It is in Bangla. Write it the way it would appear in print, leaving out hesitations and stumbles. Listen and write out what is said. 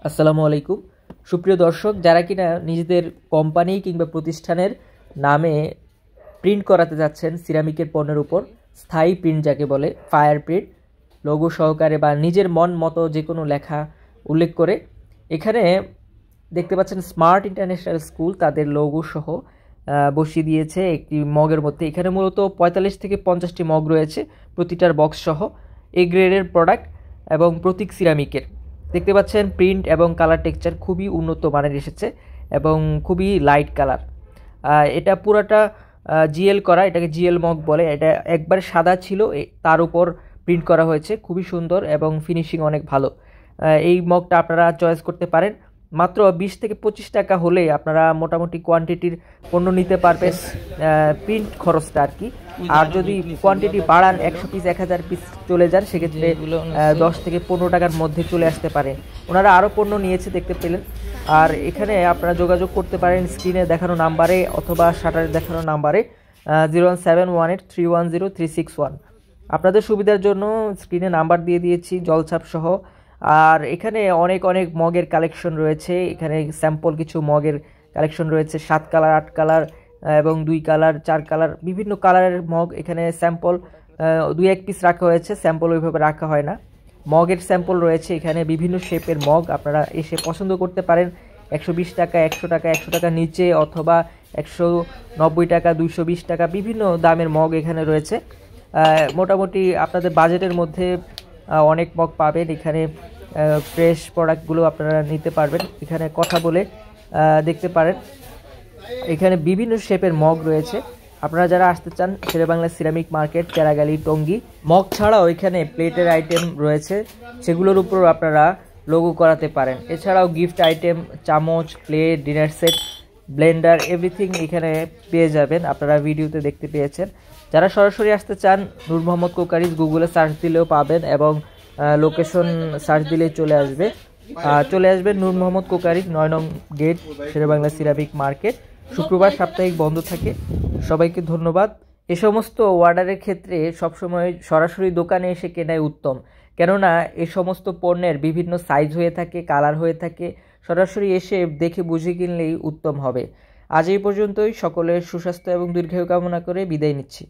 আসসালামু আলাইকুম। সুপ্রিয় দর্শক, যারা কিনা নিজেদের কোম্পানি কিংবা প্রতিষ্ঠানের নামে প্রিন্ট করাতে যাচ্ছেন সিরামিকের পণ্যের উপর, স্থায়ী প্রিন্ট যাকে বলে, ফায়ার প্রিন্ট লোগো সহকারে বা নিজের মন মতো যে কোনো লেখা উল্লেখ করে, এখানে দেখতে পাচ্ছেন স্মার্ট ইন্টারন্যাশনাল স্কুল তাদের লোগো সহ বসিয়ে দিয়েছে একটি মগের মধ্যে। এখানে মূলত 45 থেকে 50টি মগ রয়েছে, প্রতিটার বক্স সহ এ গ্রেডের প্রোডাক্ট এবং প্রতীক সিরামিকের। দেখতে পাচ্ছেন প্রিন্ট এবং কালার টেক্সচার খুবই উন্নত মানের এসেছে এবং খুবই লাইট কালার। এটা পুরাটা জিএল করা, এটাকে জিএল মগ বলে। এটা একবার সাদা ছিল, তার উপর প্রিন্ট করা হয়েছে, খুবই সুন্দর এবং ফিনিশিং অনেক ভালো। এই মগটা আপনারা চয়েস করতে পারেন। মাত্র 20 থেকে 25 টাকা হলে আপনারা মোটামুটি কোয়ান্টিটির পণ্য নিতে পারবেন, প্রিন্ট খরচটা আর কি। আর যদি কোয়ান্টিটি বাড়ান 100 পিস 1000 পিস চলে যান, সেক্ষেত্রে 10 থেকে 15 টাকার মধ্যে চলে আসতে পারে। ওনারা আরও পণ্য নিয়েছে দেখতে পেলেন। আর এখানে আপনারা যোগাযোগ করতে পারেন স্ক্রিনে দেখানো নাম্বারে অথবা শাটারে দেখানো নাম্বারে 01718310361। আপনাদের সুবিধার জন্য স্ক্রিনে নাম্বার দিয়ে দিয়েছি জলছাপ সহ। আর এখানে অনেক অনেক মগের কালেকশন রয়েছে। এখানে স্যাম্পল কিছু মগের কালেকশন রয়েছে, 7 কালার 8 কালার এবং 2 কালার 4 কালার, বিভিন্ন কালারের মগ। এখানে স্যাম্পল 2-1 পিস রাখা হয়েছে, স্যাম্পল ওইভাবে রাখা হয় না। মগের স্যাম্পল রয়েছে এখানে, বিভিন্ন শেপের মগ আপনারা এসে পছন্দ করতে পারেন। 120 টাকা, 100 টাকা, 100 টাকা নিচে অথবা 190 টাকা, 220 টাকা, বিভিন্ন দামের মগ এখানে রয়েছে। মোটামুটি আপনাদের বাজেটের মধ্যে অনেক মগ পাবেন। এখানে ফ্রেশ প্রোডাক্টগুলো আপনারা নিতে পারবেন। এখানে কথা বলে দেখতে পারেন। এখানে বিভিন্ন শেপের মগ রয়েছে। আপনারা যারা আসতে চান Sherebangla ceramic market, Cheragali, Tongi. Mug ছাড়াও এখানে প্লেটের আইটেম রয়েছে, সেগুলোর উপর আপনারা লোগো করাতে পারেন। এছাড়াও গিফট আইটেম, চামচ, plate, dinner set, Blender, everything এখানে পেয়ে যাবেন। আপনারা ভিডিওতে দেখতে পেয়েছেন। যারা সরাসরি আসতে চান নূর মোহাম্মদ কোকারিজ গুগলে সার্চ দিলেও পাবেন এবং লোকেশন সার্চ দিলেই চলে আসবেন নূর মোহাম্মদ কোকারিজ, 9 নং গেট, শেরেবাংলা সিরামিক মার্কেট। শুক্রবার সাপ্তাহিক বন্ধ থাকে। সবাইকে ধন্যবাদ। এ সমস্ত অর্ডারের ক্ষেত্রে সবসময় সরাসরি দোকানে এসে কেনাই উত্তম, কেননা এ সমস্ত পণ্যের বিভিন্ন সাইজ হয়ে থাকে, কালার হয়ে থাকে। সরাসরি এসে দেখে বুঝে কিনলেই উত্তম হবে। আজ এই পর্যন্তই। সকলের সুস্বাস্থ্য এবং দীর্ঘায়ু কামনা করে বিদায় নিচ্ছি।